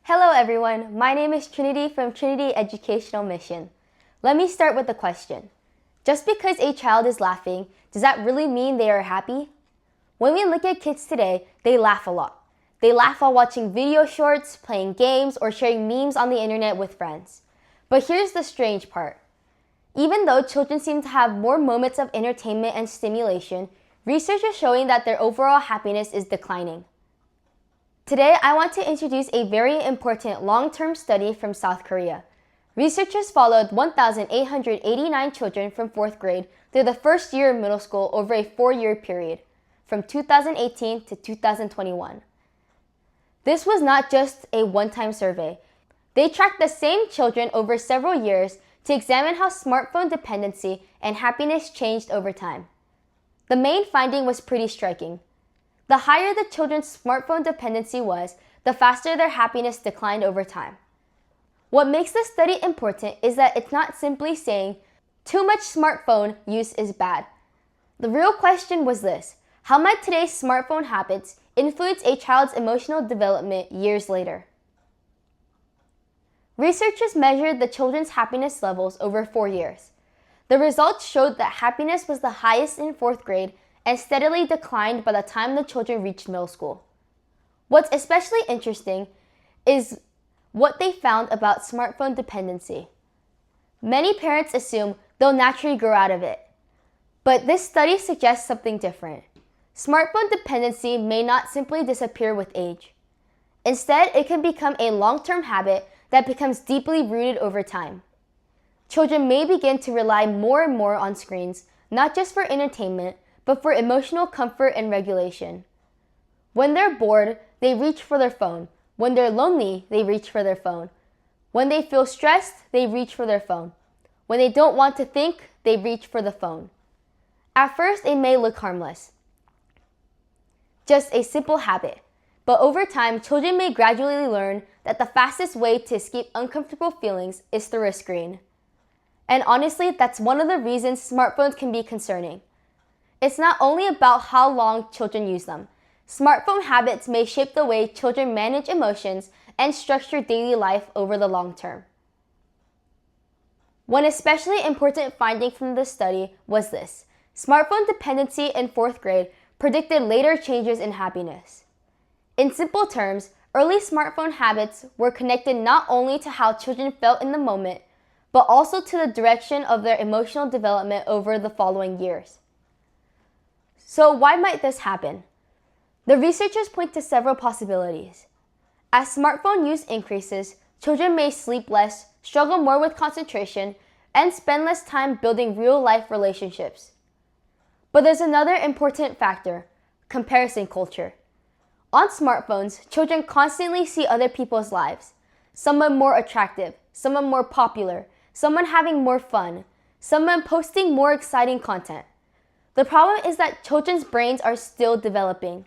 Hello everyone, my name is Trinity from Trinity Educational Mission. Let me start with a question. Just because a child is laughing, does that really mean they are happy? When we look at kids today, they laugh a lot. They laugh while watching video shorts, playing games, or sharing memes on the internet with friends. But here's the strange part. Even though children seem to have more moments of entertainment and stimulation, research is showing that their overall happiness is declining. Today, I want to introduce a very important long-term study from South Korea. Researchers followed 1,889 children from 4th grade through the first year of middle school over a 4-year period, from 2018 to 2021. This was not just a one-time survey. They tracked the same children over several years to examine how smartphone dependency and happiness changed over time. The main finding was pretty striking. The higher the children's smartphone dependency was, the faster their happiness declined over time. What makes this study important is that it's not simply saying too much smartphone use is bad. The real question was this: how might today's smartphone habits influence a child's emotional development years later? Researchers measured the children's happiness levels over 4 years. The results showed that happiness was the highest in 4th grade and steadily declined by the time the children reached middle school. What's especially interesting is what they found about smartphone dependency. Many parents assume they'll naturally grow out of it, but this study suggests something different. Smartphone dependency may not simply disappear with age. Instead, it can become a long-term habit that becomes deeply rooted over time. Children may begin to rely more and more on screens, not just for entertainment, but for emotional comfort and regulation. When they're bored, they reach for their phone. When they're lonely, they reach for their phone. When they feel stressed, they reach for their phone. When they don't want to think, they reach for the phone. At first, it may look harmless, just a simple habit. But over time, children may gradually learn that the fastest way to escape uncomfortable feelings is through a screen. And honestly, that's one of the reasons smartphones can be concerning. It's not only about how long children use them. Smartphone habits may shape the way children manage emotions and structure daily life over the long term. One especially important finding from this study was this: smartphone dependency in 4th grade predicted later changes in happiness. In simple terms, early smartphone habits were connected not only to how children felt in the moment, but also to the direction of their emotional development over the following years. So why might this happen? The researchers point to several possibilities. As smartphone use increases, children may sleep less, struggle more with concentration, and spend less time building real-life relationships. But there's another important factor: comparison culture. On smartphones, children constantly see other people's lives. Someone more attractive, someone more popular, someone having more fun, someone posting more exciting content. The problem is that children's brains are still developing.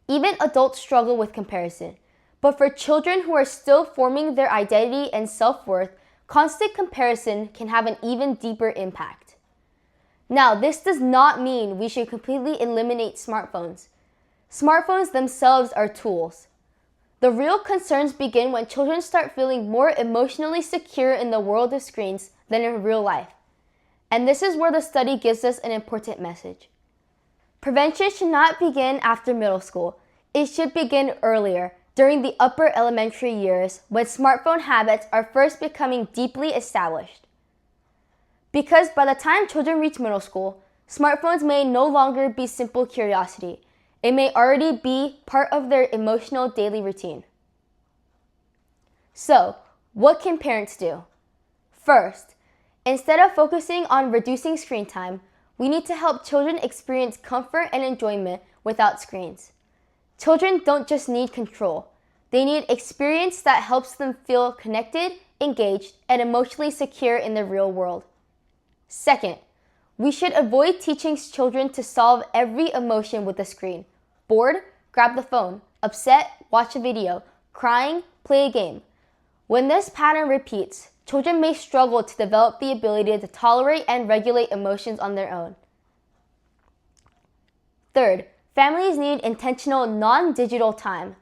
Even adults struggle with comparison. But for children who are still forming their identity and self-worth, constant comparison can have an even deeper impact. Now, this does not mean we should completely eliminate smartphones. Smartphones themselves are tools. The real concerns begin when children start feeling more emotionally secure in the world of screens than in real life. And this is where the study gives us an important message. Prevention should not begin after middle school. It should begin earlier, during the upper elementary years, when smartphone habits are first becoming deeply established. Because by the time children reach middle school, smartphones may no longer be simple curiosity. It may already be part of their emotional daily routine. So, what can parents do? First, instead of focusing on reducing screen time, we need to help children experience comfort and enjoyment without screens. Children don't just need control. They need experience that helps them feel connected, engaged, and emotionally secure in the real world. Second, we should avoid teaching children to solve every emotion with a screen. Bored? Grab the phone. Upset? Watch a video. Crying? Play a game. When this pattern repeats, children may struggle to develop the ability to tolerate and regulate emotions on their own. Third, families need intentional non-digital time.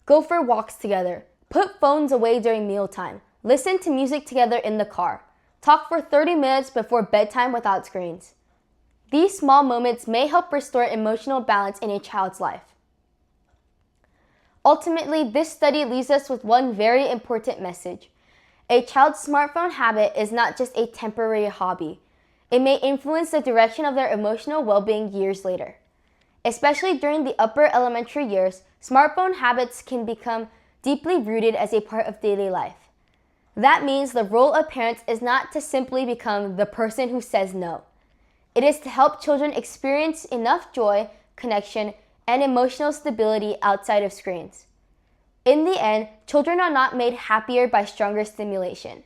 Go for walks together. Put phones away during mealtime. Listen to music together in the car. Talk for 30 minutes before bedtime without screens. These small moments may help restore emotional balance in a child's life. Ultimately, this study leaves us with one very important message. A child's smartphone habit is not just a temporary hobby. It may influence the direction of their emotional well-being years later. Especially during the upper elementary years, smartphone habits can become deeply rooted as a part of daily life. That means the role of parents is not to simply become the person who says no. It is to help children experience enough joy, connection, and emotional stability outside of screens. In the end, children are not made happier by stronger stimulation.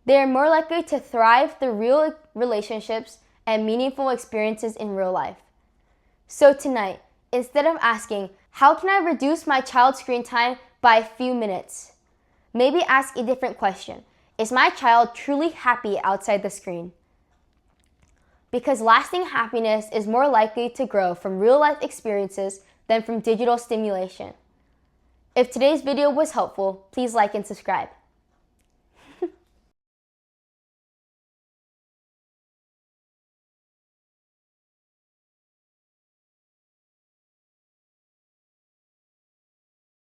They are more likely to thrive through real relationships and meaningful experiences in real life. So tonight, instead of asking, how can I reduce my child's screen time by a few minutes? Maybe ask a different question. Is my child truly happy outside the screen? Because lasting happiness is more likely to grow from real-life experiences than from digital stimulation. If today's video was helpful, please like and subscribe.